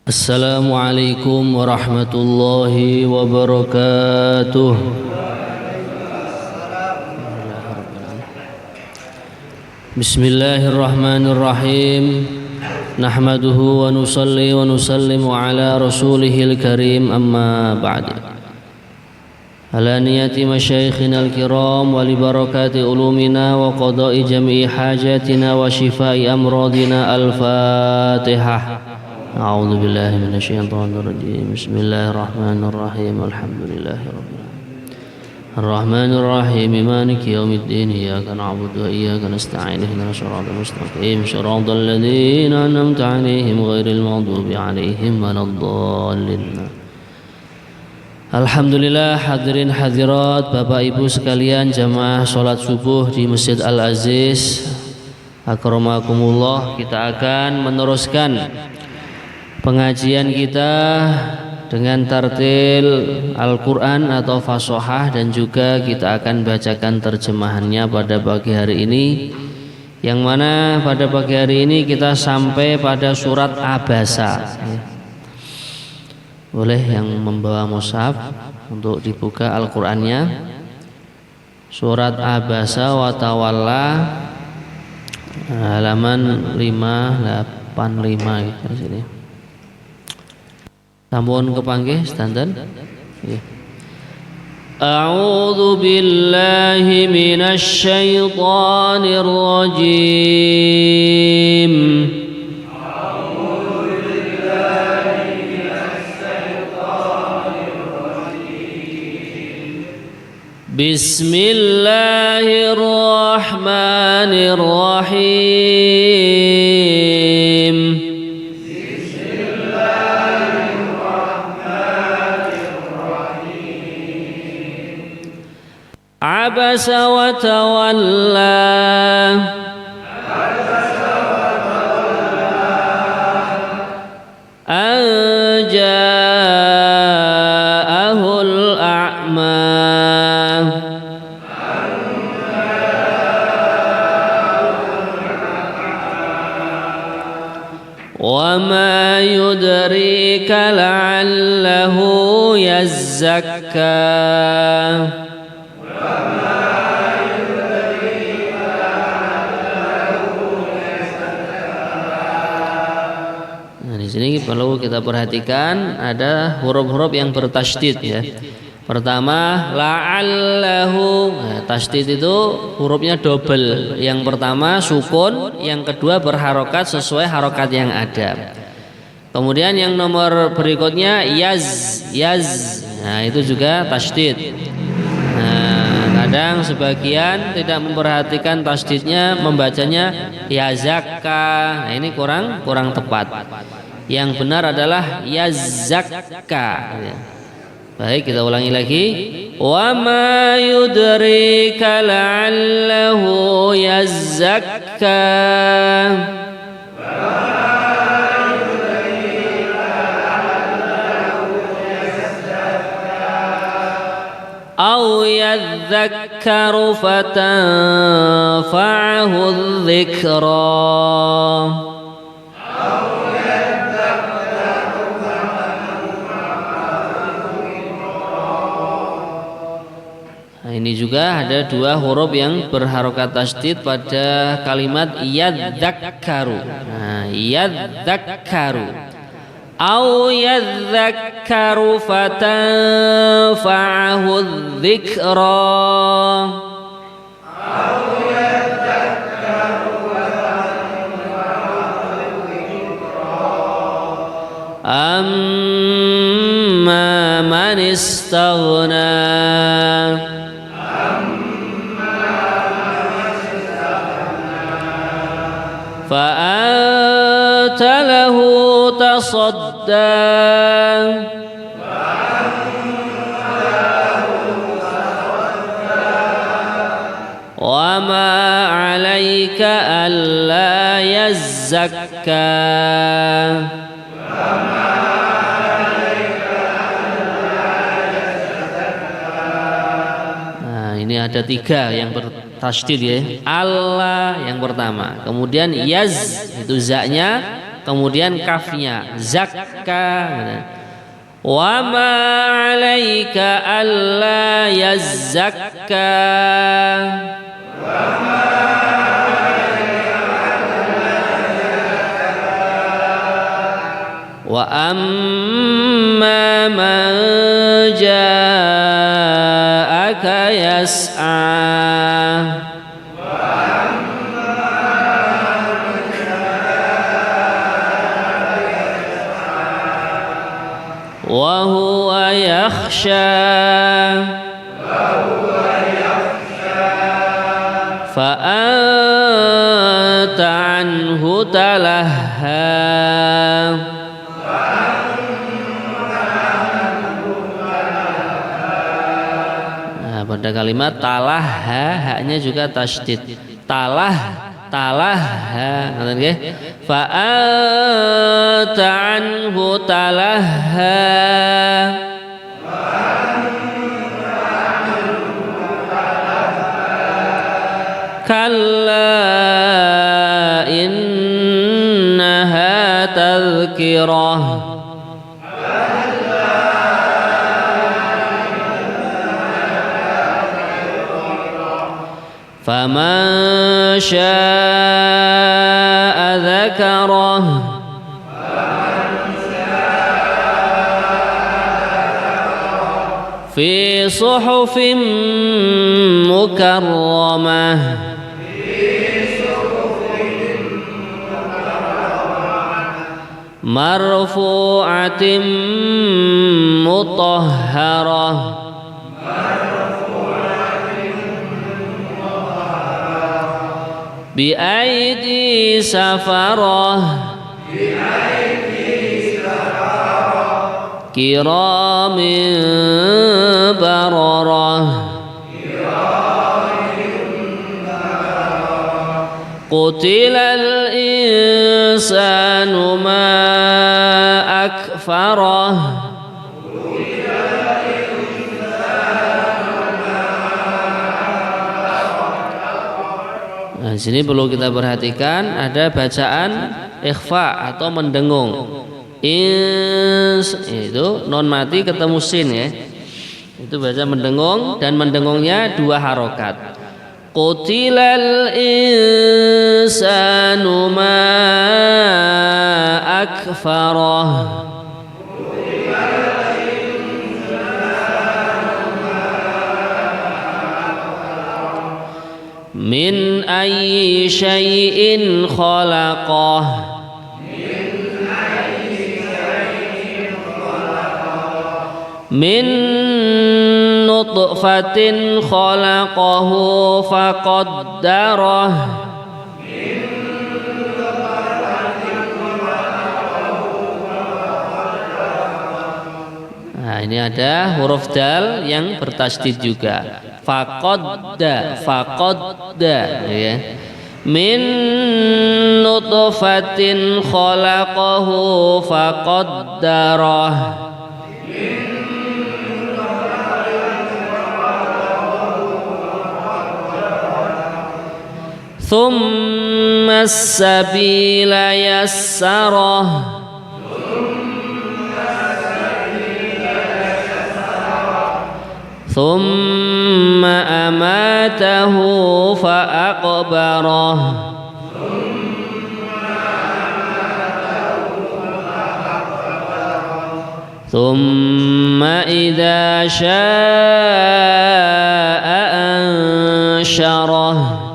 Assalamualaikum warahmatullahi wabarakatuh. Bismillahirrahmanirrahim. Nahmaduhu wa nusalli wa nusallimu ala rasulihil karim, amma ba'd. Ala niyati masyaykhina al-kiram wa li barakati ulumina wa qada'i jami'i hajatina wa shifai amradina. Al-Fatihah. A'udzu billahi minasyaitonir rajim. Bismillahirrahmanirrahim. Alhamdulillahirabbil alamin. Arrahmanir rahim. Maliki yaumiddin. Iyyaka na'budu wa iyyaka nasta'in. Ihdinas siratal mustaqim. Shiratal ladzina an'amta 'alaihim ghairil maghdubi 'alaihim waladdallin. Alhamdulillah, hadirin hadirat, Bapak Ibu sekalian, jamaah salat subuh di Masjid Al-Aziz, akramakumullah. Kita akan meneruskan pengajian kita dengan tartil Al-Quran atau fasohah, dan juga kita akan bacakan terjemahannya pada pagi hari ini, yang mana pada pagi hari ini kita sampai pada surat Abasa. Boleh yang membawa mushaf untuk dibuka Al-Qurannya, surat Abasa wa Tawalla, halaman 585 di sini. Sampun kepanggih standar. A'udzu billahi minasy syaithanir rajim. A'udzu billahi minasy syaithanir rajim. Bismillahirrahmanirrahim. Abasa wa tawalla, an ja'ahul a'ma, wa ma yudrika la'allahu yazzakka. Ini perlu kita perhatikan, ada huruf-huruf yang bertasydid ya. Pertama la'allahu, tasydid itu hurufnya double. Yang pertama sukun, yang kedua berharokat sesuai harokat yang ada. Kemudian yang nomor berikutnya yaz. Nah, itu juga tasydid. Nah, kadang sebagian tidak memperhatikan tasydidnya, membacanya yazakka. Nah, ini kurang tepat. Yang benar adalah yazzakka. Baik, kita ulangi lagi. Wa ma yudrika la'allahu yazzakka. Aw yadzakkaru fatanfa'ahu dzikra. Ini juga ada dua huruf yang berharokat tasydid pada kalimat yadzakkaru. Nah, yadzakkaru. Au yadzakkaru fatanfa'ahu dzikra. Au yadzakkaru fatanfa'ahu dzikra. Amma man istaghna. فأنت له تصدى وما عليك ألا يزكى. Nah, ini ada tiga yang tasydid ya. Allah yang pertama, kemudian yaz itu zaknya kemudian kafnya zakka. Wa ma 'alaika alla yazzakka. Wa amma man ja'aka yas'a. Wa huwa yakhsha. Fa anta anhu talahha. Pada kalimat talahha, haknya juga tasydid. Talahha, ngoten nggih. Fa anta anhu talahha. Kalla innaha tadhkirah. Faman syaa'a dzakarah. Fi suhufin mukarramah. Marfu'atin mutahharah. Bi'aidi safarah. Kiramin bararah. Qutilal insanu ma akfarah. Nah, sini perlu kita perhatikan ada bacaan ikhfa atau mendengung. Itu non mati ketemu sin ya. Itu baca mendengung dan mendengungnya 2 harokat. Qutilal insanu ma akfarah. Min ayyi syai'in khalaqah. Min nutfatin khalaqahu faqaddarah. Nah, ini ada huruf dal yang bertasydid juga. Faqadda ya. Min nutfatin khalaqahu faqaddarah. Thumma as-sabila yassarah. Thumma amatahu fa'aqbarah. Thumma idza syaa'a ansyarah.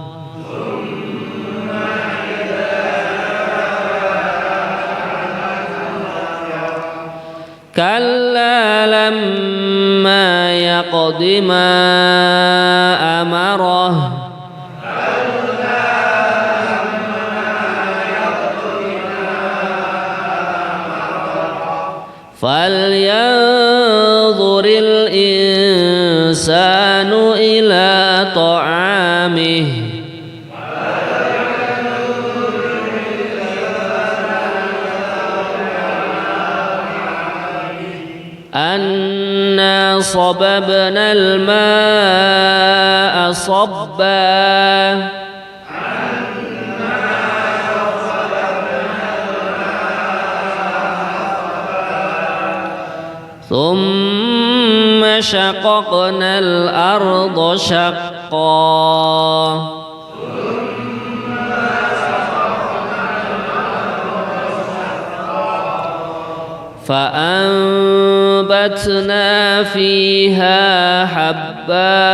Kalla lamma yaqdi ma amarah. Falyanzuril insanu ila ta'amih. Anna sababna al-ma'a sabba. ثم شققنا الأرض شقا فأنبتنا فيها حبا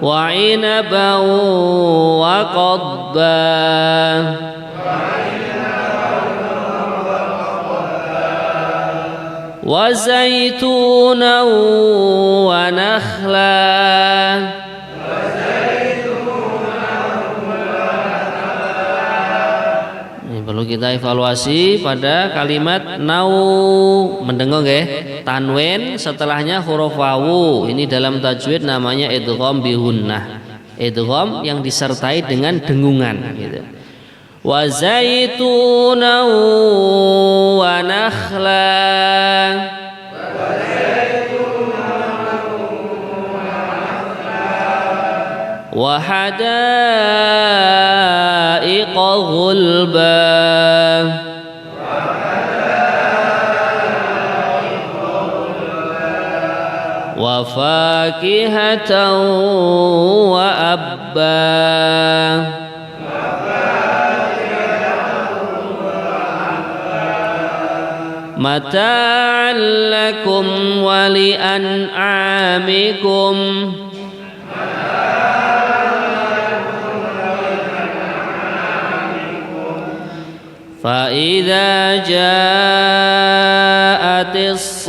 وعنبا وقضبا وزيتونا ونخلا. Perlu kita evaluasi pada kalimat nau, mendengar nggih? Tanwin setelahnya huruf wawu. Ini dalam tajwid namanya idgham bihunnah. Idgham yang disertai dengan dengungan gitu. Wa zaituna wa nakhla. Wa hadaiqa ghulba. Wa fakihatan wa abba. Mata'an lakum wa li'an'amikum. فإذا جاءت الصاخة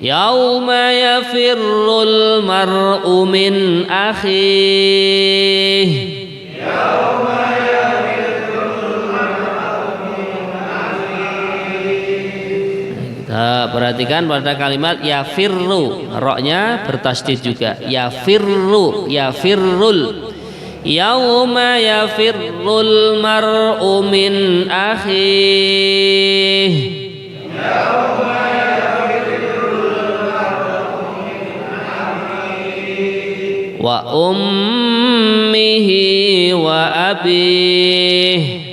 يوم يفر المرء من أخيه. Perhatikan pada kalimat yafirru, roknya bertasdid juga. Yafirru, yafirrul. Yauma yafirrul mar'u min akhih. Yauma yafirrul mar'u min akhih. Wa ummihi wa abih.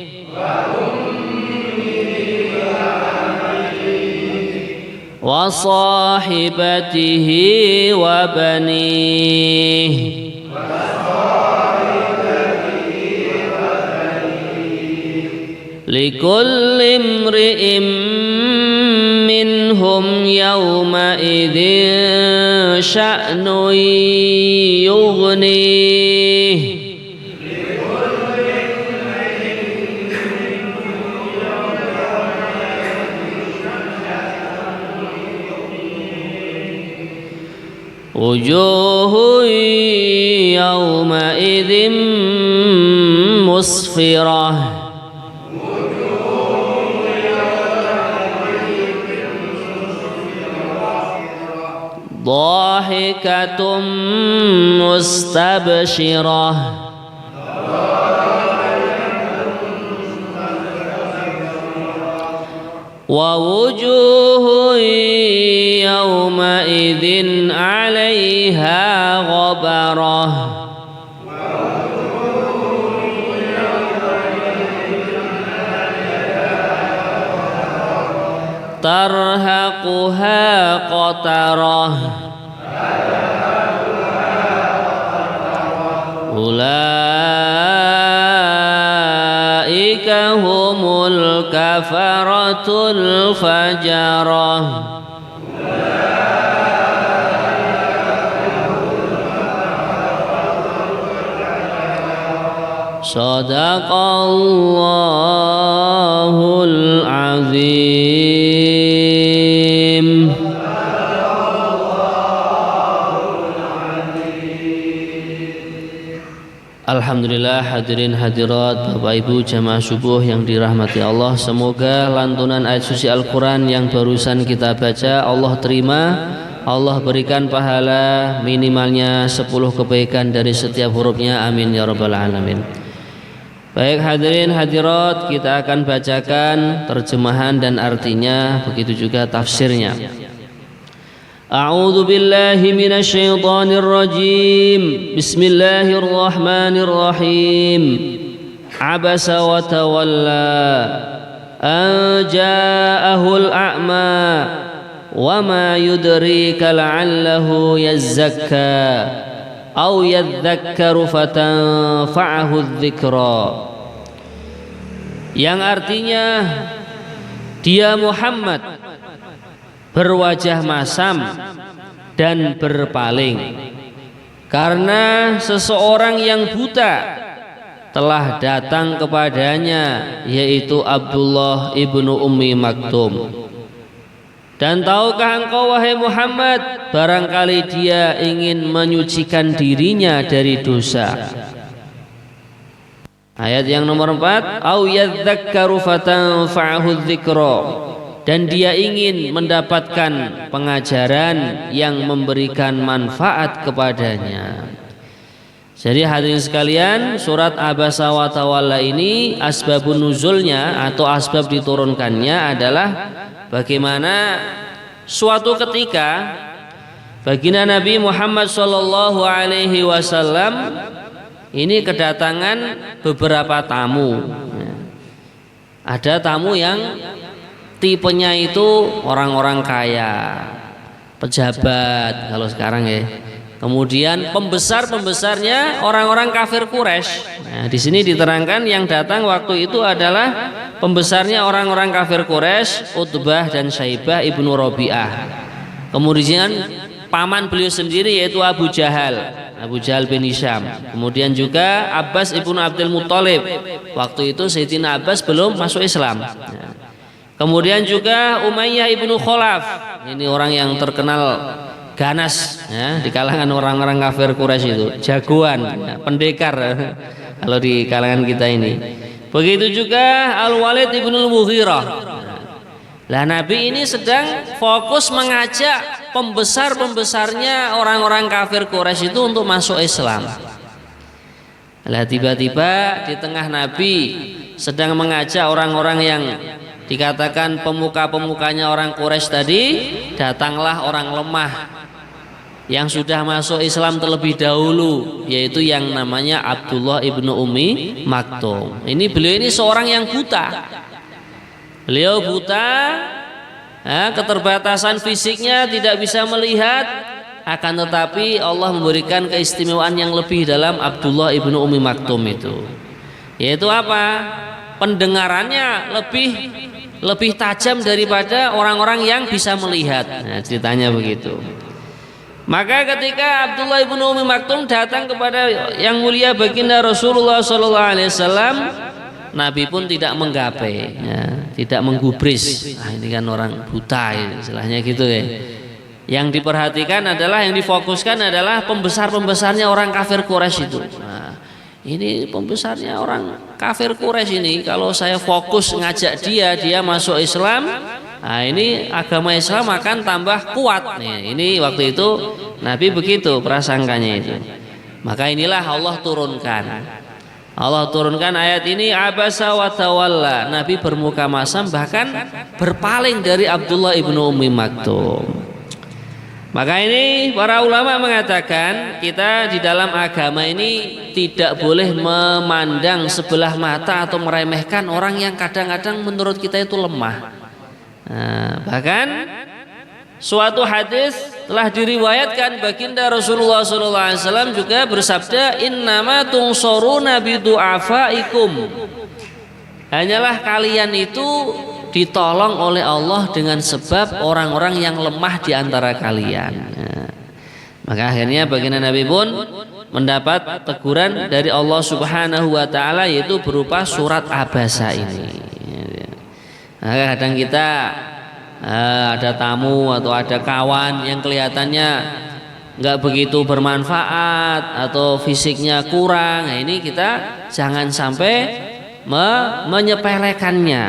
Wa sahibatihi wa banihi. Likulli imri'in minhum yawma idzin sya'nun yughnihi. Wujuhun yawma idzin musfirah. Dhahikatum mustabshirah. Wa wujuhun yawma idzin 'alaiha ghabarah. Tarhaquha qatarah. Ulaika humul kafaratul fajarah. Sadaqallahul azim. Alhamdulillah, hadirin hadirat, Bapak Ibu jamaah subuh yang dirahmati Allah. Semoga lantunan ayat suci Al-Quran yang barusan kita baca Allah terima, Allah berikan pahala minimalnya 10 kebaikan dari setiap hurufnya, amin ya rabbal alamin. Baik hadirin hadirat, kita akan bacakan terjemahan dan artinya, begitu juga tafsirnya. A'udzu billahi minasy syaithanir rajim. Bismillahirrahmanirrahim. Abasa wa tawalla an ja'ahul a'ma wa ma yudrika la'allahu yazzakka aw yadhakkaru fatanfa'ahu dzikra, yang artinya dia Muhammad berwajah masam dan berpaling karena seseorang yang buta telah datang kepadanya, yaitu Abdullah ibnu Ummi Maktum. Dan tahukah engkau wahai Muhammad, barangkali dia ingin menyucikan dirinya dari dosa. Ayat yang nomor 4, au yadzakkaru fatanfa'ahu dzikra, dan dia ingin mendapatkan pengajaran yang memberikan manfaat kepadanya. Jadi hadirin sekalian, surat Abasa wa Tawalla ini asbabun nuzulnya atau asbab diturunkannya adalah bagaimana suatu ketika baginda Nabi Muhammad sallallahu alaihi wasallam ini kedatangan beberapa tamu. Ada tamu yang tipenya itu orang-orang kaya, pejabat kalau sekarang ya. Kemudian pembesar-pembesarnya orang-orang kafir Quraisy. Nah, di sini diterangkan yang datang waktu itu adalah pembesarnya orang-orang kafir Quraisy, Utbah dan Syaibah ibnu Rabi'ah. Kemudian paman beliau sendiri yaitu Abu Jahal bin Hisham. Kemudian juga Abbas ibnu Abdul Muthalib. Waktu itu Sayyidina Abbas belum masuk Islam. Kemudian juga Umayyah ibnu Khalaf. Ini orang yang terkenal ganas ya, di kalangan orang-orang kafir Quraisy itu, jagoan ya, pendekar kalau di kalangan kita ini. Begitu juga Al-Walid ibnu Al-Mughirah. Lah Nabi ini sedang fokus mengajak pembesar-pembesarnya orang-orang kafir Quraisy itu untuk masuk Islam. Lah tiba-tiba di tengah Nabi sedang mengajak orang-orang yang dikatakan pemuka-pemukanya orang Quraisy tadi, datanglah orang lemah yang sudah masuk Islam terlebih dahulu, yaitu yang namanya Abdullah ibnu Ummi Maktum. Ini beliau ini seorang yang buta. Beliau buta, keterbatasan fisiknya, tidak bisa melihat, akan tetapi Allah memberikan keistimewaan yang lebih dalam Abdullah ibnu Ummi Maktum itu, yaitu apa? Pendengarannya lebih tajam daripada orang-orang yang bisa melihat. Nah, ceritanya begitu. Maka ketika Abdullah ibnu Ummi Maktum datang kepada yang mulia baginda Rasulullah SAW, Nabi pun tidak menggapai, ya, tidak menggubris. Nah, ini kan orang buta, ya, istilahnya gitu ya. Yang diperhatikan adalah, yang difokuskan adalah pembesar-pembesarnya orang kafir Quraisy itu. Nah, ini pembesarnya orang kafir Quraisy ini, kalau saya fokus ngajak dia masuk Islam, nah ini agama Islam akan tambah kuat. Nih, ini waktu itu Nabi begitu prasangkanya itu. Maka inilah Allah turunkan ayat ini, Abasa wa Tawalla. Nabi bermuka masam, bahkan berpaling dari Abdullah ibnu Ummi Maktum. Maka ini para ulama mengatakan, kita di dalam agama ini tidak boleh memandang sebelah mata atau meremehkan orang yang kadang-kadang menurut kita itu lemah. Nah, bahkan suatu hadis telah diriwayatkan baginda Rasulullah SAW juga bersabda, innama tungsoruna bidu'afaikum, hanyalah kalian itu ditolong oleh Allah dengan sebab orang-orang yang lemah di antara kalian. Nah, maka akhirnya baginda Nabi pun mendapat teguran dari Allah Subhanahu wa taala, yaitu berupa surat Abasa ini. Nah, kadang kita ada tamu atau ada kawan yang kelihatannya nggak begitu bermanfaat atau fisiknya kurang, nah ini kita jangan sampai menyepelekannya.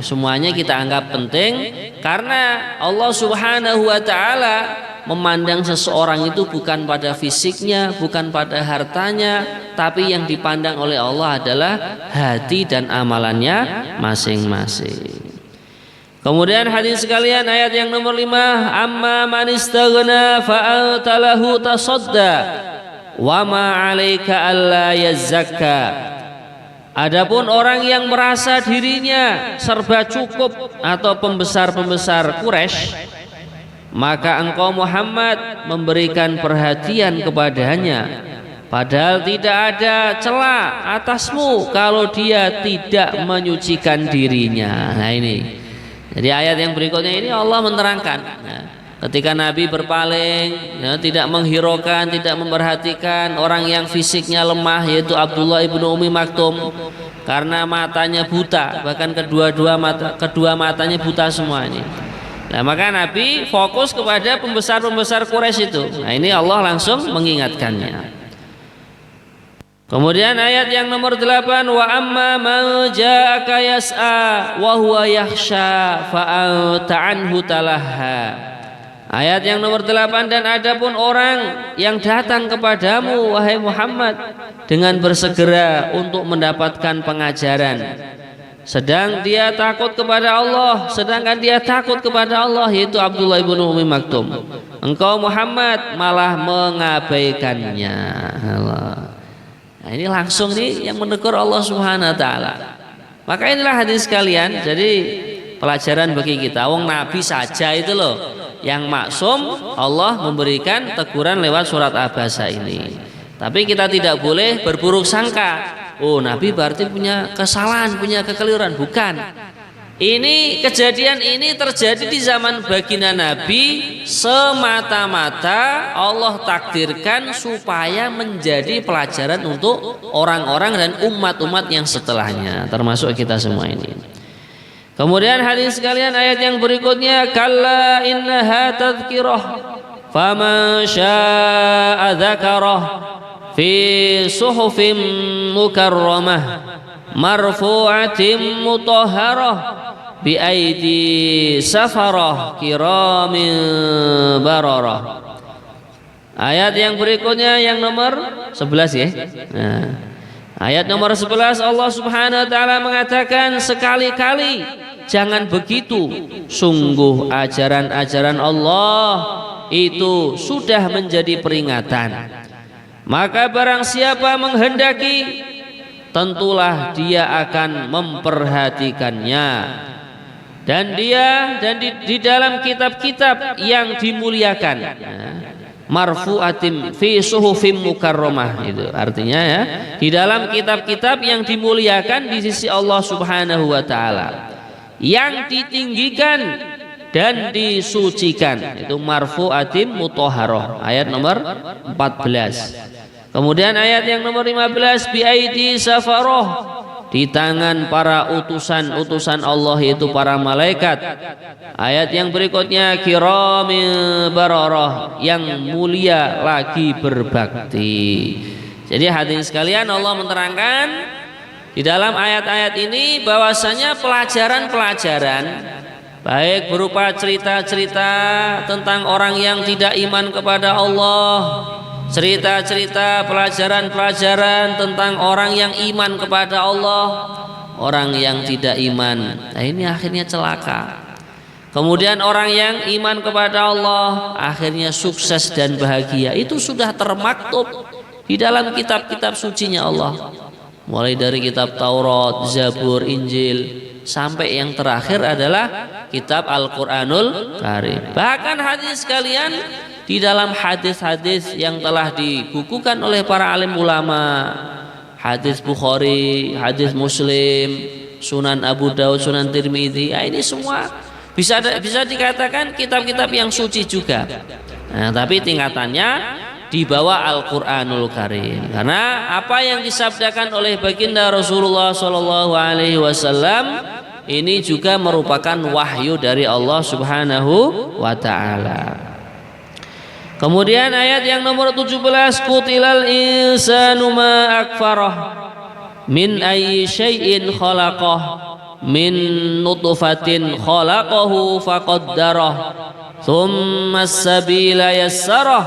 Semuanya kita anggap penting, karena Allah Subhanahu wa taala memandang seseorang itu bukan pada fisiknya, bukan pada hartanya, tapi yang dipandang oleh Allah adalah hati dan amalannya masing-masing. Kemudian hadirin sekalian, ayat yang nomor 5, amma man istaghna fa anta lahu tasadda wa ma 'alaika alla yazakka. Adapun orang yang merasa dirinya serba cukup atau pembesar-pembesar Quraisy, maka engkau Muhammad memberikan perhatian kepadanya, padahal tidak ada celah atasmu kalau dia tidak menyucikan dirinya. Nah ini, jadi ayat yang berikutnya ini Allah menerangkan, ketika Nabi berpaling, tidak menghiraukan, tidak memperhatikan orang yang fisiknya lemah, yaitu Abdullah ibnu Ummi Maktum, karena matanya buta, bahkan kedua matanya buta semua ini. Nah, maka Nabi fokus kepada pembesar-pembesar Quraisy itu. Nah, ini Allah langsung mengingatkannya. Kemudian ayat yang nomor 8, wa amma man ja'aka yas'a wa huwa yakhsha fa anta anhu talaha. Ayat yang nomor 8, dan adapun orang yang datang kepadamu wahai Muhammad dengan bersegera untuk mendapatkan pengajaran, sedang dia takut kepada Allah, sedangkan dia takut kepada Allah, yaitu Abdullah ibnu Ummi Maktum, engkau Muhammad malah mengabaikannya. Allah. Nah, ini langsung nih yang menegur Allah Subhanahu wa taala. Maka inilah hadirin sekalian, jadi pelajaran bagi kita. Wong Nabi saja itu loh yang maksum, Allah memberikan teguran lewat surat Abasa ini. Tapi kita tidak boleh berburuk sangka, oh Nabi berarti punya kesalahan, punya kekeliruan. Bukan. Ini kejadian ini terjadi di zaman baginda Nabi semata-mata Allah takdirkan supaya menjadi pelajaran untuk orang-orang dan umat-umat yang setelahnya, termasuk kita semua ini. Kemudian hadirin sekalian, ayat yang berikutnya, kalla innaha tadhkirah faman syaa'a dzakarah fi suhufin mukarramah marfu'atin mutahharah bi aidi safarah kiramin bararah. Ayat yang berikutnya yang nomor 11 ya. Nah, ayat nomor 11 Allah Subhanahu wa taala mengatakan, sekali-kali jangan begitu, sungguh ajaran-ajaran Allah itu sudah menjadi peringatan. Maka barang siapa menghendaki, tentulah dia akan memperhatikannya. Dan di dalam kitab-kitab yang dimuliakan, marfu'atim fi suhufim mukarramah, itu artinya ya, di dalam kitab-kitab yang dimuliakan di sisi Allah Subhanahu wa taala, yang ditinggikan dan disucikan, itu marfu'atim mutahharah, ayat nomor 14. Kemudian ayat yang nomor 15, bi aidi safarah, di tangan para utusan-utusan Allah, yaitu para malaikat. Ayat yang berikutnya, kiramil bararah, yang mulia lagi berbakti. Jadi hadirin sekalian, Allah menerangkan di dalam ayat-ayat ini bahwasanya pelajaran-pelajaran, baik berupa cerita-cerita tentang orang yang tidak iman kepada Allah, cerita-cerita pelajaran-pelajaran tentang orang yang iman kepada Allah, orang yang tidak iman, nah ini akhirnya celaka. Kemudian orang yang iman kepada Allah akhirnya sukses dan bahagia. Itu sudah termaktub di dalam kitab-kitab sucinya Allah, mulai dari kitab Taurat, Zabur, Injil, sampai yang terakhir adalah kitab Al-Quranul Karim. Bahkan hadis sekalian, di dalam hadis-hadis yang telah dibukukan oleh para alim ulama, hadis Bukhari, hadis Muslim, Sunan Abu Daud, Sunan Tirmidzi, ya ini semua bisa dikatakan kitab-kitab yang suci juga. Nah, tapi tingkatannya di bawah Al-Quranul Karim, karena apa yang disabdakan oleh baginda Rasulullah SAW ini juga merupakan wahyu dari Allah Subhanahu wa taala. Kemudian ayat yang nomor 17, qutilal insanu ma akfarah min ayyi syai'in khalaqah min nutfatin khalaqahu faqaddarah thumma as-sabila yassarah,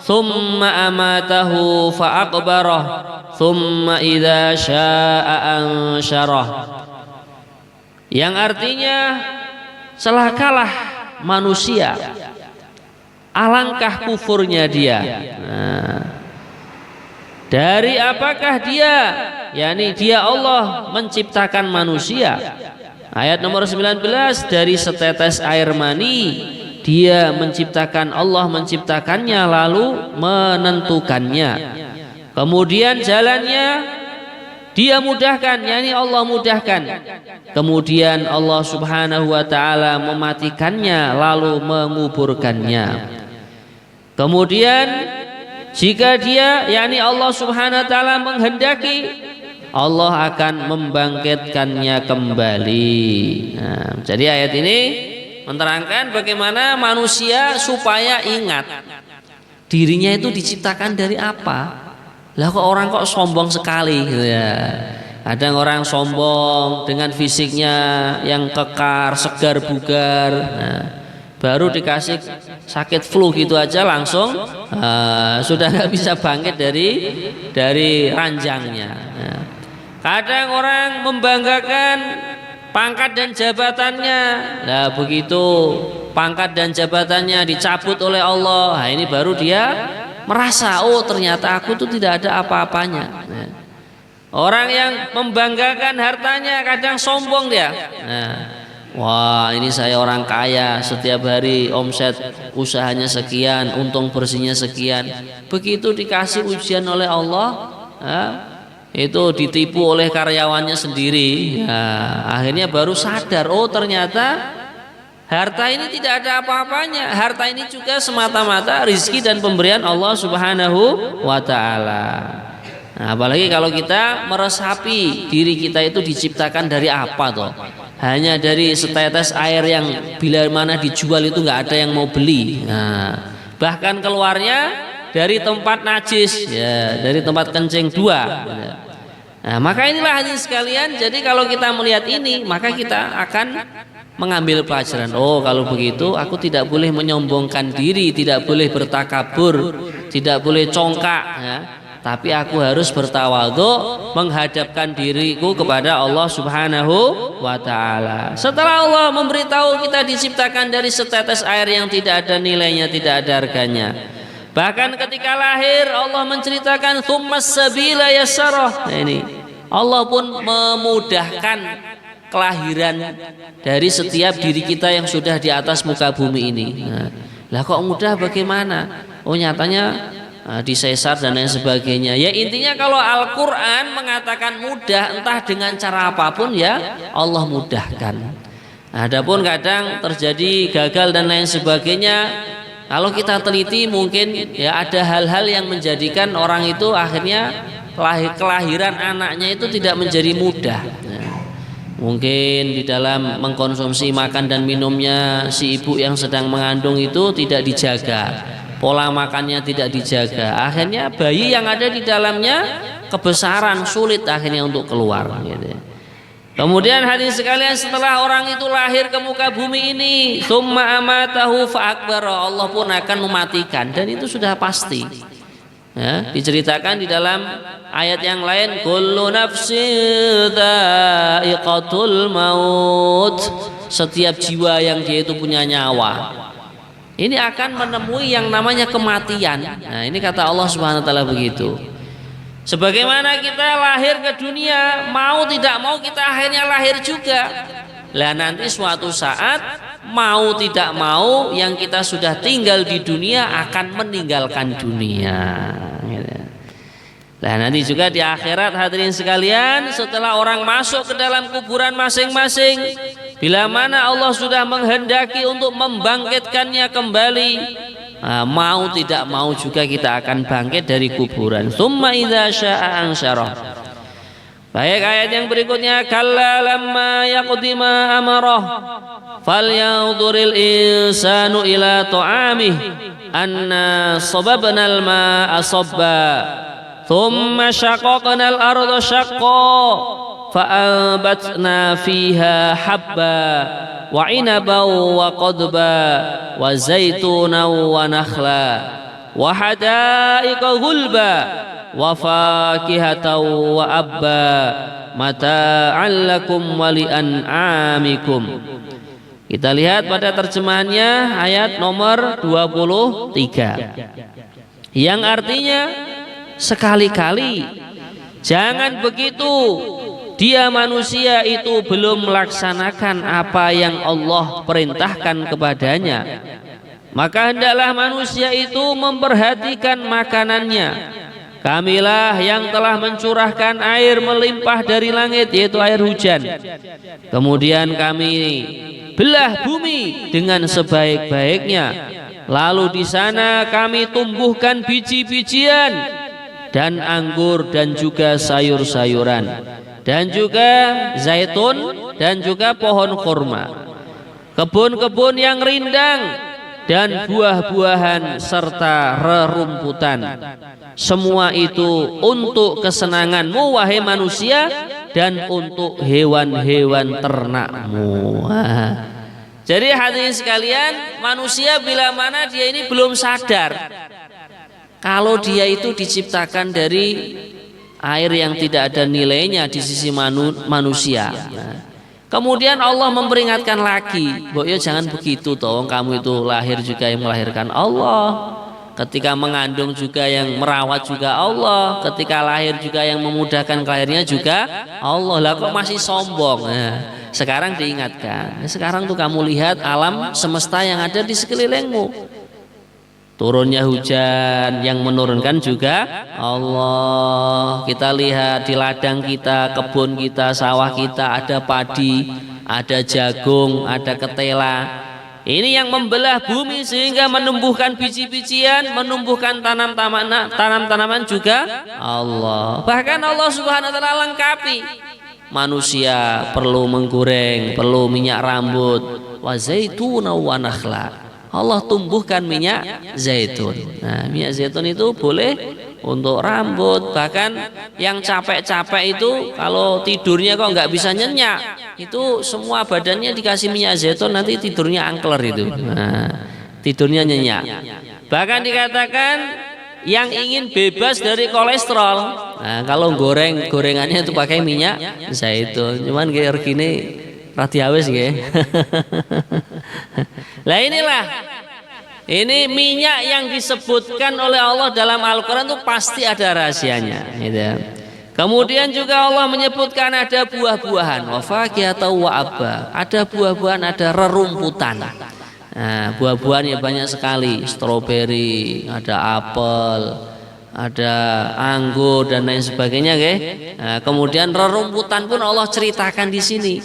thumma amatahu fa'aqbarah, thumma idza syaa'a ansyarah. Yang artinya celakalah manusia, alangkah kufurnya dia. Dari apakah dia? yakni dia Allah menciptakan manusia. Ayat nomor 19, dari setetes air mani dia menciptakan, Allah menciptakannya lalu menentukannya. Kemudian jalannya dia mudahkan, yakni Allah mudahkan. Kemudian Allah Subhanahu wa taala mematikannya lalu menguburkannya. Kemudian jika dia, yakni Allah Subhanahu wa taala menghendaki, Allah akan membangkitkannya kembali. Nah, jadi ayat ini menerangkan bagaimana manusia supaya ingat dirinya itu diciptakan dari apa. Lah kok orang kok sombong sekali gitu ya. Kadang orang sombong dengan fisiknya yang kekar, segar bugar. Nah, baru dikasih sakit flu gitu aja langsung sudah nggak bisa bangkit dari ranjangnya. Nah, kadang orang membanggakan pangkat dan jabatannya. Nah, begitu pangkat dan jabatannya dicabut oleh Allah, nah ini baru dia merasa, oh ternyata aku tuh tidak ada apa-apanya. Nah, orang yang membanggakan hartanya kadang sombong dia. Nah, wah ini saya orang kaya, setiap hari omset usahanya sekian, untung bersihnya sekian. Begitu dikasih ujian oleh Allah, itu ditipu oleh karyawannya sendiri, akhirnya baru sadar, oh ternyata harta ini tidak ada apa-apanya. Harta ini juga semata-mata rizki dan pemberian Allah Subhanahu wa ta'ala. Nah, apalagi kalau kita meresapi diri kita itu diciptakan dari apa toh? Hanya dari setetes air yang bila mana dijual itu nggak ada yang mau beli. Nah, bahkan keluarnya dari tempat najis, ya, dari tempat kencing dua. Nah, maka inilah hadirin sekalian. Jadi kalau kita melihat ini, maka kita akan mengambil pelajaran. Oh, kalau begitu aku tidak boleh menyombongkan diri, tidak boleh bertakabur, tidak boleh congkak, ya. Tapi aku harus bertawadhu, menghadapkan diriku kepada Allah Subhanahu wa ta'ala. Setelah Allah memberitahu kita diciptakan dari setetes air yang tidak ada nilainya, tidak ada harganya. Bahkan ketika lahir Allah menceritakan tsummas sabila yassarah. Nah, ini Allah pun memudahkan kelahiran dari setiap diri kita yang sudah di atas muka bumi ini. Nah, lah kok mudah bagaimana? Oh nyatanya disesar dan lain sebagainya. Ya intinya kalau Al-Quran mengatakan mudah, entah dengan cara apapun ya Allah mudahkan. Adapun kadang terjadi gagal dan lain sebagainya. Kalau kita teliti mungkin ya ada hal-hal yang menjadikan orang itu akhirnya kelahiran anaknya itu tidak menjadi mudah. Mungkin di dalam mengkonsumsi makan dan minumnya si ibu yang sedang mengandung itu tidak dijaga, pola makannya tidak dijaga, akhirnya bayi yang ada di dalamnya kebesaran, sulit akhirnya untuk keluar gitu. Kemudian hadirin sekalian, setelah orang itu lahir ke muka bumi ini, tsumma amatahu fa'akbara, Allah pun akan mematikan, dan itu sudah pasti. Ya, diceritakan di dalam ayat yang lain, kullu nafsin dha'iqatul maut, setiap jiwa yang dia itu punya nyawa ini akan menemui yang namanya kematian. Nah, ini kata Allah Subhanahu wa taala begitu. Sebagaimana kita lahir ke dunia, mau tidak mau kita akhirnya lahir juga. Lah nanti suatu saat mau tidak mau yang kita sudah tinggal di dunia akan meninggalkan dunia. Nah nanti juga di akhirat hadirin sekalian, setelah orang masuk ke dalam kuburan masing-masing, bila mana Allah sudah menghendaki untuk membangkitkannya kembali, mau tidak mau juga kita akan bangkit dari kuburan. Tsumma idza syaa'a ansyarah. Baik, ayat yang berikutnya, kalla lamma yaqdi ma amarah falyanzuril insanu ila ta'amih anna sababnal ma'a sabba thumma syaqaqnal arda syaqqa فأنبتنا فيها حبا وعنبا وقضبا وزيتونا ونخلا وحدائق غلبا وفاكهة وأبا متاعا لكم ولأنعامكم. Kita lihat pada terjemahannya ayat nomor 23 yang artinya sekali-kali jangan begitu dia manusia itu belum melaksanakan apa yang Allah perintahkan kepadanya, maka hendaklah manusia itu memperhatikan makanannya. Kamilah yang telah mencurahkan air melimpah dari langit, yaitu air hujan. Kemudian kami belah bumi dengan sebaik-baiknya. Lalu di sana kami tumbuhkan biji-bijian dan anggur dan juga sayur-sayuran dan juga zaitun dan juga pohon kurma, kebun-kebun yang rindang dan buah-buahan serta rerumputan. Semua itu untuk kesenanganmu wahai manusia dan untuk hewan-hewan ternakmu. Jadi hadirin sekalian, manusia bila mana dia ini belum sadar kalau dia itu diciptakan dari air yang tidak ada nilainya di sisi manusia. Kemudian Allah memperingatkan lagi, "Mbok ya jangan begitu toh, kamu itu lahir juga yang melahirkan Allah. Ketika mengandung juga yang merawat juga Allah, ketika lahir juga yang memudahkan kelahirannya juga Allah. Lah kok masih sombong?" Nah, sekarang diingatkan. Sekarang tuh kamu lihat alam semesta yang ada di sekelilingmu. Turunnya hujan yang menurunkan juga Allah. Kita lihat di ladang kita, kebun kita, sawah kita ada padi, ada jagung, ada ketela. Ini yang membelah bumi sehingga menumbuhkan biji-bijian, menumbuhkan tanam-tanaman juga Allah. Bahkan Allah Subhanahu wa taala lengkapi. Manusia perlu menggoreng, perlu minyak rambut, wa zaituna wa nakhla. Allah tumbuhkan minyak zaitun. Nah, minyak zaitun itu boleh untuk rambut. Bahkan yang capek-capek itu kalau tidurnya kok nggak bisa nyenyak, itu semua badannya dikasih minyak zaitun, nanti tidurnya angker itu. Nah, tidurnya nyenyak. Bahkan dikatakan yang ingin bebas dari kolesterol, nah kalau gorengannya itu pakai minyak zaitun. Cuman kayak regine rati awis nggih. Lah inilah, ini minyak yang disebutkan oleh Allah dalam Al-Quran itu pasti ada rahasianya, gitu. Kemudian juga Allah menyebutkan ada buah-buahan, wa fakihatan wa abba, ada buah-buahan, ada rerumputan. Nah, buah-buahan ya banyak sekali, stroberi, ada apel, ada anggur dan lain sebagainya, okay? Nah, kemudian rerumputan pun Allah ceritakan di sini.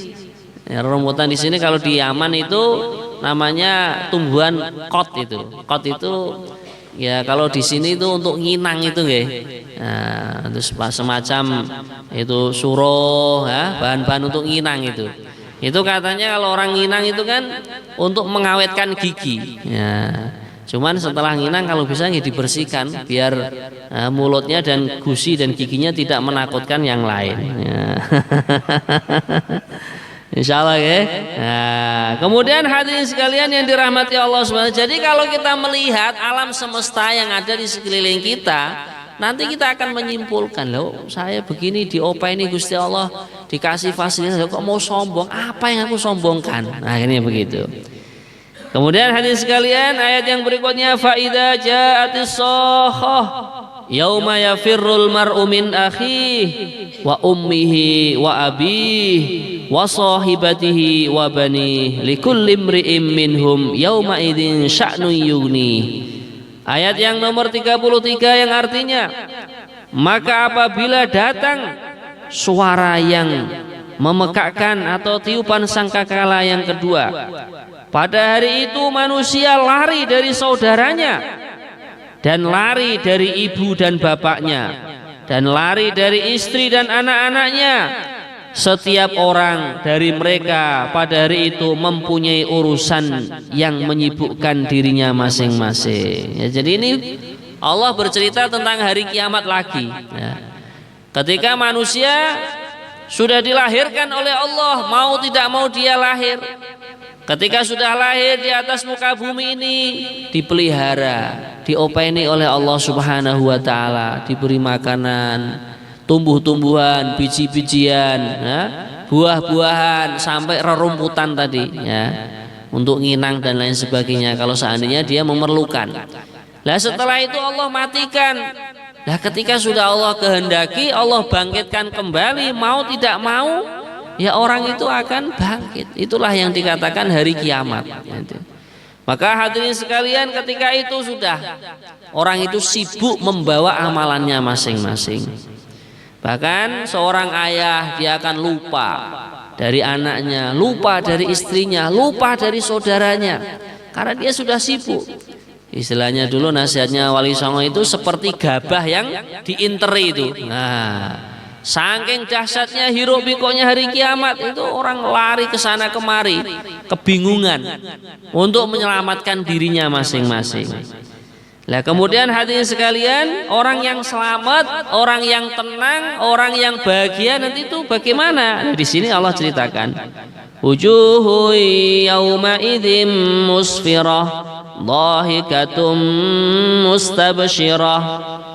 Ya, rerumputan di sini kalau di Yaman itu namanya tumbuhan kot itu. Kot itu ya kalau di sini itu untuk nginang itu, nggih. Nah, itu semacam itu suruh ya, bahan-bahan untuk nginang itu. Itu katanya kalau orang nginang itu kan untuk mengawetkan gigi. Ya. Cuman setelah nginang kalau bisa dibersihkan biar mulutnya dan gusi dan giginya tidak menakutkan yang lain. Ya. Insya Allah ya. Nah, kemudian hadirin sekalian yang dirahmati Allah SWT. Jadi kalau kita melihat alam semesta yang ada di sekeliling kita, nanti kita akan menyimpulkan, loh saya begini diopai ini Gusti Allah dikasih fasilitas, kok mau sombong? Apa yang aku sombongkan? Nah ini begitu. Kemudian hadirin sekalian ayat yang berikutnya, fa idza ja'atis shakhah yauma yafirrul mar'u min akhihi wa ummihi wa abihi wa sahibatihi wa banihi likulli imri'in minhum yauma idzin sya'nun yughni. Ayat yang nomor 33 yang artinya, maka apabila datang suara yang memekakkan atau tiupan sangkakala yang kedua, pada hari itu manusia lari dari saudaranya dan lari dari ibu dan bapaknya dan lari dari istri dan anak-anaknya. Setiap orang dari mereka pada hari itu mempunyai urusan yang menyibukkan dirinya masing-masing. Ya, jadi ini Allah bercerita tentang hari kiamat lagi. Ya. Ketika manusia sudah dilahirkan oleh Allah, mau tidak mau dia lahir. Ketika sudah lahir di atas muka bumi ini, dipelihara, diopeni oleh Allah Subhanahu wa taala, diberi makanan, tumbuh-tumbuhan, biji-bijian, ya, buah-buahan sampai rerumputan tadi, ya, untuk nginang dan lain sebagainya kalau seandainya dia memerlukan. Lah setelah itu Allah matikan. Lah ketika sudah Allah kehendaki, Allah bangkitkan kembali, mau tidak mau, ya orang itu akan bangkit. Itulah yang dikatakan hari kiamat. Maka hadirin sekalian, ketika itu sudah orang itu sibuk membawa amalannya masing-masing. Bahkan seorang ayah dia akan lupa dari anaknya, lupa dari istrinya, lupa dari saudaranya, karena dia sudah sibuk. Istilahnya dulu nasihatnya Wali Songo itu seperti gabah yang diinteri itu. Nah, saking dahsyatnya hiruk pikuknya hari kiamat itu, orang lari ke sana kemari, kebingungan untuk menyelamatkan dirinya masing-masing. Nah, kemudian hadirin sekalian, orang yang selamat, orang yang tenang, orang yang bahagia nanti itu bagaimana? Nah, di sini Allah ceritakan, wujuhu yauma idzim musfirah dhahikatum mustabsyirah,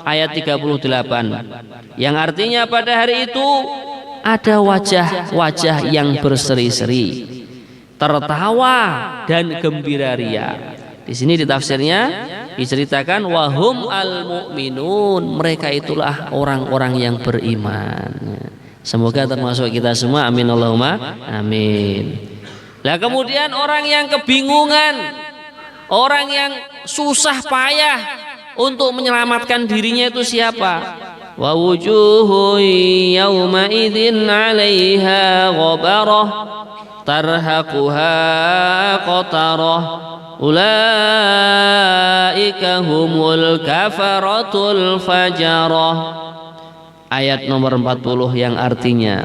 ayat 38, yang artinya pada hari itu ada wajah-wajah yang berseri-seri, tertawa dan gembira ria. Di sini di tafsirnya diceritakan wahum al-mu'minun, mereka itulah orang-orang yang beriman. Semoga termasuk kita semua, amin Allahumma amin. Lah kemudian orang yang kebingungan, orang yang susah payah untuk menyelamatkan dirinya itu siapa? Wa wujuhu yawma idzin 'alaiha ghabarah tarhaquha qatarah ulaika humul kafaratul fajarah, ayat nomor 40, yang artinya,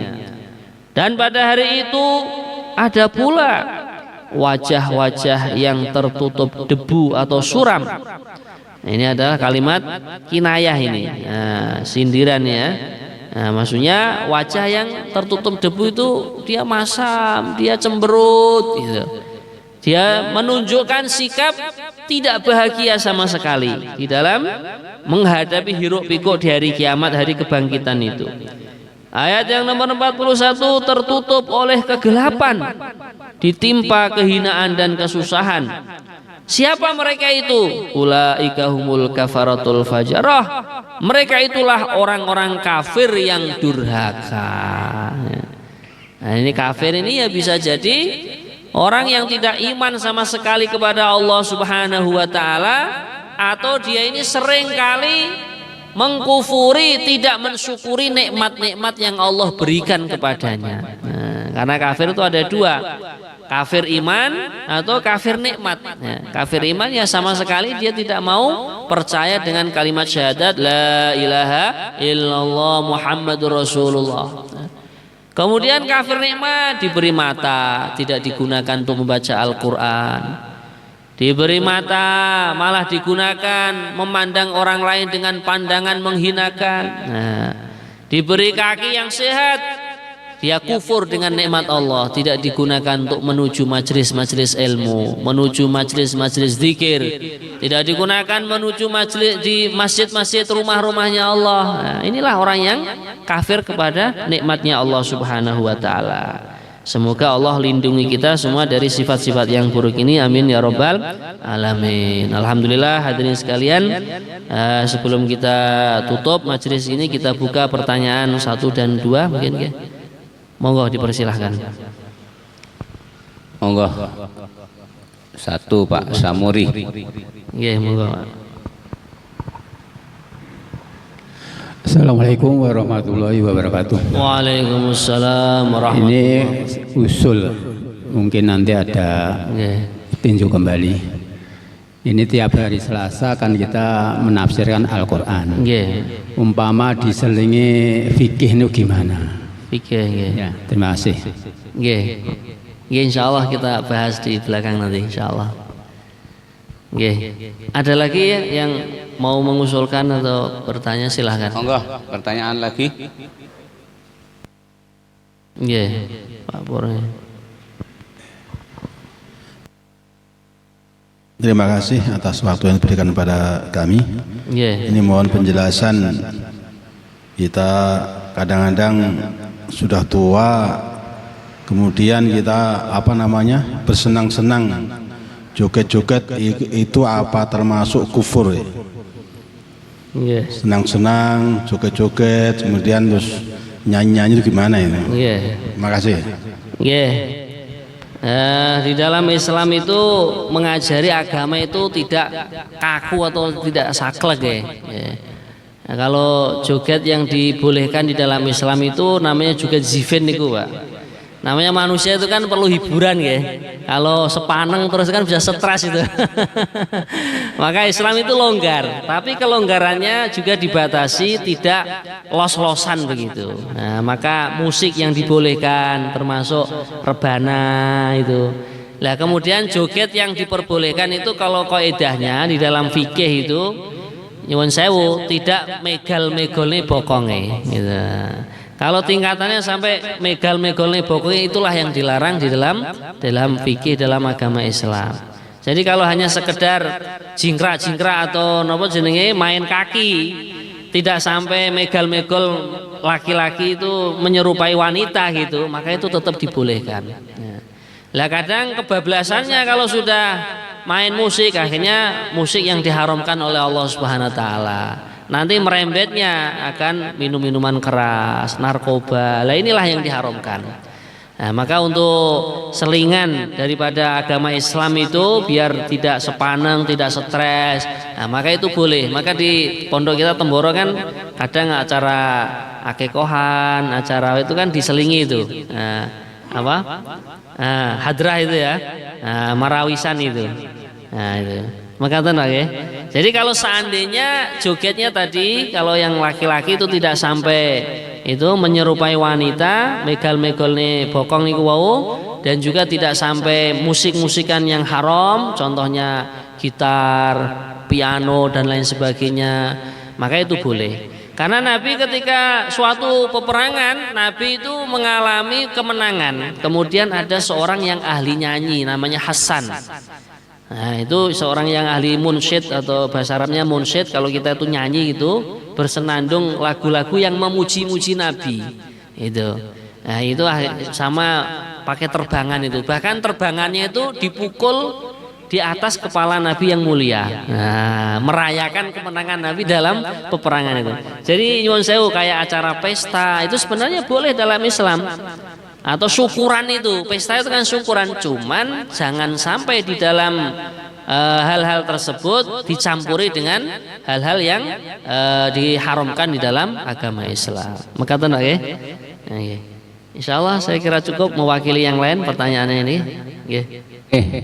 dan pada hari itu ada pula wajah-wajah yang tertutup debu atau suram. Nah, ini adalah kalimat kinayah ini, nah, sindiran ya. Nah, maksudnya wajah yang tertutup debu itu dia masam, dia cemberut gitu. Dia menunjukkan sikap tidak bahagia sama sekali di dalam menghadapi hiruk pikuk di hari kiamat, hari kebangkitan itu. Ayat yang nomor 41, tertutup oleh kegelapan, ditimpa kehinaan dan kesusahan. Siapa mereka itu? Ulaika humul kafaratul fajarah, mereka itulah orang-orang kafir yang durhaka. Nah, ini kafir ini ya bisa jadi orang yang tidak iman sama sekali kepada Allah Subhanahu wa taala, atau dia ini sering kali mengkufuri, tidak mensyukuri nikmat-nikmat yang Allah berikan kepadanya. Nah, karena kafir itu ada dua, kafir iman atau kafir nikmat. Nah, kafir iman ya sama sekali dia tidak mau percaya dengan kalimat syahadat la ilaha illallah Muhammadur Rasulullah. Kemudian kafir nikmat diberi mata, tidak digunakan untuk membaca Al-Quran. Diberi mata malah digunakan memandang orang lain dengan pandangan menghinakan. Nah, diberi kaki yang sehat, dia kufur dengan nikmat Allah, tidak digunakan untuk menuju majelis-majelis ilmu, menuju majelis-majelis zikir, tidak digunakan menuju majelis di masjid-masjid rumah-rumahnya Allah. Nah, inilah orang yang kafir kepada nikmatnya Allah Subhanahu wa taala. Semoga Allah lindungi kita semua dari sifat-sifat yang buruk ini, amin ya rabbal alamin. Alhamdulillah hadirin sekalian, sebelum kita tutup majelis ini kita buka pertanyaan 1 dan 2 mungkin ya. Monggo dipersilahkan. Monggo. 1 Pak Samuri. Nggih, monggo Pak. Assalamualaikum warahmatullahi wabarakatuh. Waalaikumsalam warahmatullahi wabarakatuh. Ini usul, mungkin nanti ada tinjau kembali. Ini tiap hari Selasa kan kita menafsirkan Al-Quran. Umpama diselingi fikih itu gimana? Fikih, ya, terima kasih. Insya Allah kita bahas di belakang nanti, insya Allah. Ada lagi ya yang mau mengusulkan atau bertanya, silahkan. Monggo, pertanyaan lagi. Nggih, Pak Pur. Terima kasih atas waktu yang diberikan kepada kami. Ini mohon penjelasan. Kita kadang-kadang sudah tua, kemudian kita bersenang-senang, joget-joget, itu apa termasuk kufur? Senang-senang, joget-joget, kemudian terus nyanyi-nyanyi itu gimana ini? Terima kasih. Di dalam Islam itu mengajari agama itu tidak kaku atau tidak saklek ya. Nah, kalau joget yang dibolehkan di dalam Islam itu namanya joget zifin niku, Pak. Namanya manusia itu kan perlu hiburan ya. Kalau sepaneng terus kan bisa stres itu. Maka Islam itu longgar, tapi kelonggarannya juga dibatasi, tidak los-losan begitu. Nah, maka musik yang dibolehkan termasuk rebana itu. Nah, kemudian joget yang diperbolehkan itu kalau kaidahnya di dalam fikih itu nyuwun sewu tidak megal-megalne bokonge gitu. Kalau tingkatannya sampai megal-megalne bokonge itulah yang dilarang di dalam fikih dalam agama Islam. Jadi kalau hanya sekedar jingkrak-jingkrak atau nopo jenenge main kaki, tidak sampai megal-megal laki-laki itu menyerupai wanita gitu, maka itu tetap dibolehkan. Lah kadang kebablasannya kalau sudah main musik, akhirnya musik yang diharamkan oleh Allah Subhanahu wa taala. Nanti merembetnya akan minum-minuman keras, narkoba. Lah inilah yang diharamkan. Nah, maka untuk selingan daripada agama Islam itu biar tidak sepaneng, tidak stres. Nah, maka itu boleh. Maka di pondok kita Temboro kan kadang acara akikohan, acara itu kan diselingi itu. Nah, hadrah itu ya. Nah, marawisan itu. Nah, itu. Maka ya. Jadi kalau seandainya jogetnya tadi kalau yang laki-laki itu tidak sampai itu menyerupai wanita, megal-megal nih bokong niku wau, dan juga tidak sampai musik-musikan yang haram, contohnya gitar, piano dan lain sebagainya, maka itu boleh. Karena Nabi ketika suatu peperangan, Nabi itu mengalami kemenangan. Kemudian ada seorang yang ahli nyanyi namanya Hasan. Nah, itu seorang yang ahli munsyid atau bahasa Arabnya munsyid. Kalau kita itu nyanyi itu bersenandung lagu-lagu yang memuji-muji Nabi. Itu. Nah, itu sama pakai terbangan itu. Bahkan terbangannya itu dipukul di atas kepala Nabi yang mulia. Nah, merayakan kemenangan Nabi dalam peperangan itu. Jadi nyuwun sewu kayak acara pesta itu sebenarnya boleh dalam Islam. Atau syukuran itu, pesta itu kan syukuran, cuman jangan sampai di dalam hal-hal tersebut dicampuri dengan hal-hal yang diharamkan di dalam agama Islam. Maka tenang ya. Insya Allah saya kira cukup mewakili yang lain pertanyaannya ini.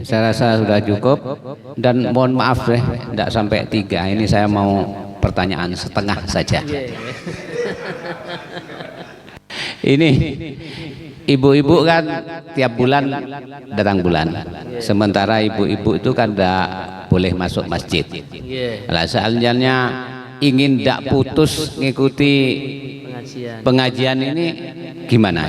Saya rasa sudah cukup dan mohon maaf tidak sampai 3. Ini saya mau pertanyaan setengah saja. Ini ibu-ibu kan tiap bulan datang bulan, sementara ibu-ibu itu kan tidak boleh masuk masjid. Lah seandainya ingin tidak putus mengikuti pengajian ini gimana?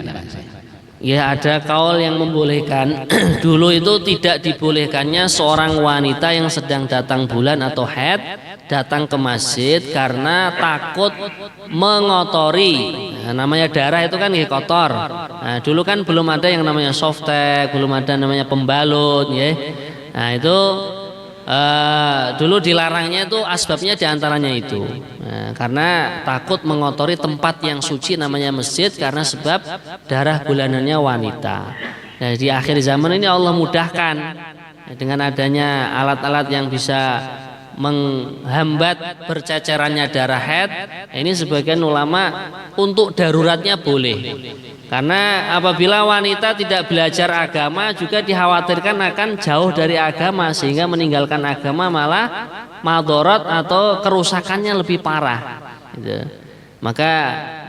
Ya ada kaul yang membolehkan. Dulu itu tidak dibolehkannya seorang wanita yang sedang datang bulan atau haid datang ke masjid karena takut mengotori. Nah, namanya darah itu kan kotor. Nah, dulu kan belum ada yang namanya softtek, belum ada namanya pembalut, ya. Nah itu dulu dilarangnya itu asbabnya diantaranya itu. Nah, karena takut mengotori tempat yang suci namanya masjid karena sebab darah bulanannya wanita. Nah, di akhir zaman ini Allah mudahkan dengan adanya alat-alat yang bisa menghambat bercecerannya darah haid. Ini sebagian ulama untuk daruratnya boleh. Karena apabila wanita tidak belajar agama juga dikhawatirkan akan jauh dari agama sehingga meninggalkan agama malah madharat atau kerusakannya lebih parah. Gitu. Maka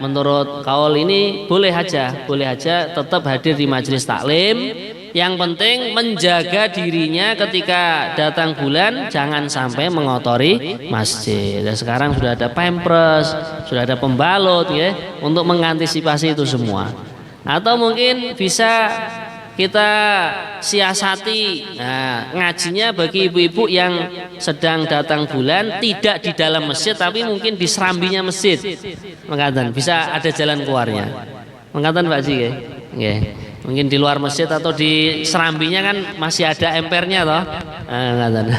menurut kaul ini boleh aja tetap hadir di majelis taklim. Yang penting menjaga dirinya ketika datang bulan jangan sampai mengotori masjid. Dan sekarang sudah ada pampers, sudah ada pembalut ya untuk mengantisipasi itu semua. Atau mungkin bisa kita siasati, nah, ngajinya bagi ibu-ibu yang sedang datang bulan tidak di dalam masjid tapi mungkin di serambinya masjid, mengatakan bisa ada jalan keluarnya, mengatakan Pak Ji, mungkin di luar masjid atau di serambinya kan masih ada empernya toh, mengatakan.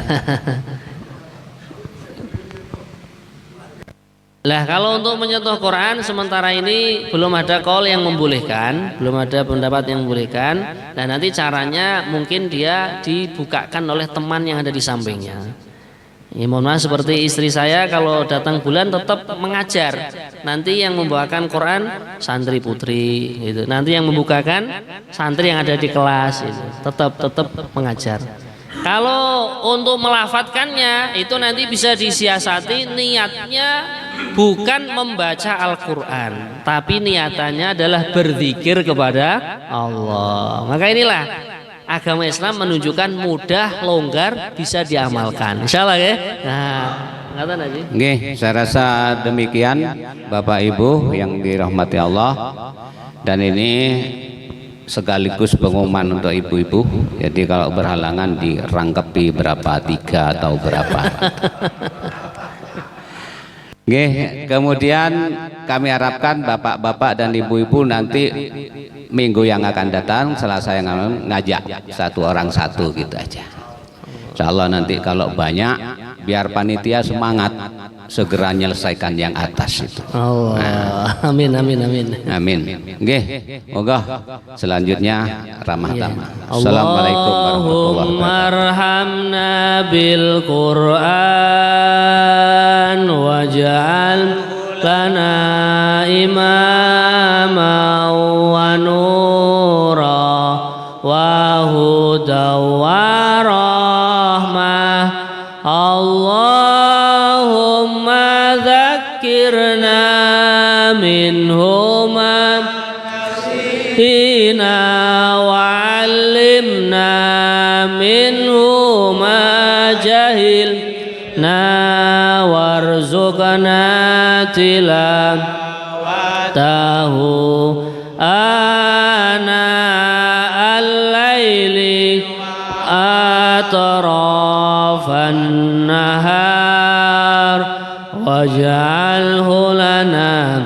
Lah kalau untuk menyentuh Quran sementara ini belum ada qaul yang membolehkan, belum ada pendapat yang membolehkan. Dan nanti caranya mungkin dia dibukakan oleh teman yang ada di sampingnya. Ya, mohon maaf, seperti istri saya kalau datang bulan tetap mengajar. Nanti yang membawakan Quran santri putri, gitu. Nanti yang membukakan santri yang ada di kelas, gitu. Tetap mengajar. Kalau untuk melafatkannya itu nanti bisa disiasati, niatnya bukan membaca Al-Quran, tapi niatannya adalah berzikir kepada Allah. Maka inilah agama Islam menunjukkan mudah, longgar, bisa diamalkan. Insyaallah ya. Nah, ngaten aja. Nggih, saya rasa demikian Bapak Ibu yang dirahmati Allah. Dan ini sekaligus pengumuman untuk ibu-ibu. Jadi kalau berhalangan dirangkepi berapa, 3 atau berapa. Oke, kemudian kami harapkan bapak-bapak dan ibu-ibu nanti minggu yang akan datang Selasa yang akan ngajak 1 orang 1 gitu aja. Insya Allah nanti kalau banyak biar panitia semangat segera menyelesaikan yang atas itu. Allah. Nah. Amin. Oke, moga selanjutnya ramah tamah. Assalamualaikum warahmatullahi wabarakatuh. Allahumma bil Qur'an waj'al lana imama wa nura wa huda wa rahmah. Allahumma dzakirna minhuma hina wa'allimna minhuma jahilna warzuqna tilawatahu ana al-laili atrafan nahar waj'alhu lana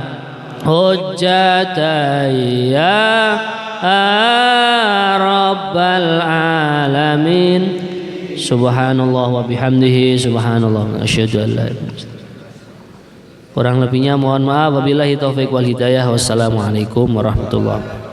hujjatan ya rabbal alamin. Subhanallah wa bihamdihi, subhanallah, asyhadu an la ilaha illallah. Kurang lebihnya mohon maaf, wabillahi taufik wal hidayah. Wassalamualaikum warahmatullahi wabarakatuh.